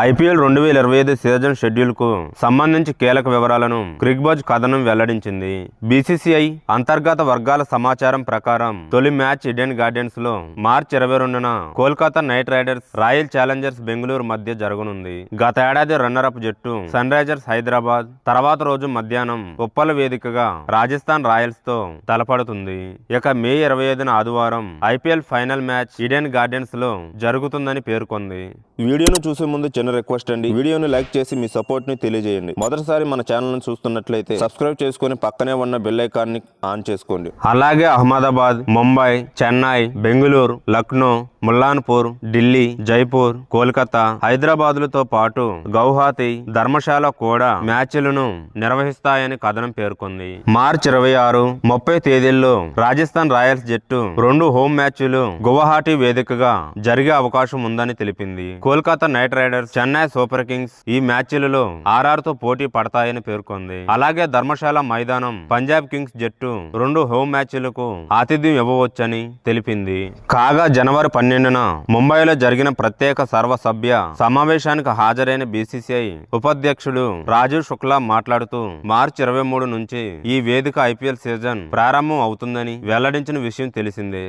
IPL 2025 season షెడ్యూల్కు సంబంధించి కీలక వివరాలను క్రిక్బజ్ కథనం వెల్లడించింది. బీసీసీఐ అంతర్గత వర్గాల సమాచారం ప్రకారం తొలి మ్యాచ్ ఈడెన్ గార్డెన్స్లో మార్చి 22న Kolkata knight riders royal challengers Bengaluru మధ్య జరగనుంది. గత ఏడాది రన్నరప్ జట్టు సన్ రైజర్స్ హైదరాబాద్ తర్వాత రోజు మధ్యాహ్నం ఉప్పల వేదికగా రాజస్థాన్ రాయల్స్ తో తలపడుతుంది. ఇక మే 25న ఆదివారం IPL final match Eden gardens లో జరుగుతుందని పేర్కొంది. వీడియోను చూసే ముందు చిన్న రిక్వెస్ట్ అండి, వీడియోను లైక్ చేసి మీ సపోర్ట్ ని తెలియజేయండి. మొదటిసారి మన ఛానల్ ని చూస్తున్నట్లయితే సబ్స్క్రైబ్ చేసుకుని పక్కనే ఉన్న బెల్ ఐకాన్ ని ఆన్ చేసుకోండి. అలాగే అహ్మదాబాద్, ముంబై, చెన్నై, బెంగళూరు, లక్నో, ముల్లాన్పూర్, ఢిల్లీ, జైపూర్, కోల్కతా, హైదరాబాద్లతో పాటు గౌహాతి, ధర్మశాల కూడా మ్యాచ్లను నిర్వహిస్తాయని కథనం పేర్కొంది. మార్చి 26, 30 తేదీల్లో రాజస్థాన్ రాయల్స్ జట్టు 2 హోమ్ మ్యాచ్లు గువాహటి వేదికగా జరిగే అవకాశం ఉందని తెలిపింది. Kolkata knight riders, Chennai super Kings ఈ మ్యాచ్లలో ఆర్ఆర్తో పోటీ పడతాయని పేర్కొంది. అలాగే ధర్మశాల మైదానం పంజాబ్ కింగ్స్ జట్టు 2 హోమ్ మ్యాచ్లకు ఆతిథ్యం ఇవ్వవచ్చని తెలిపింది. కాగా జనవరి 12న ముంబైలో జరిగిన ప్రత్యేక సర్వసభ్య సమావేశానికి హాజరైన బీసీసీఐ ఉపాధ్యక్షుడు రాజీవ్ శుక్లా మాట్లాడుతూ మార్చి 23 నుంచి ఈ వేదిక ఐపీఎల్ సీజన్ ప్రారంభం అవుతుందని వెల్లడించిన విషయం తెలిసిందే.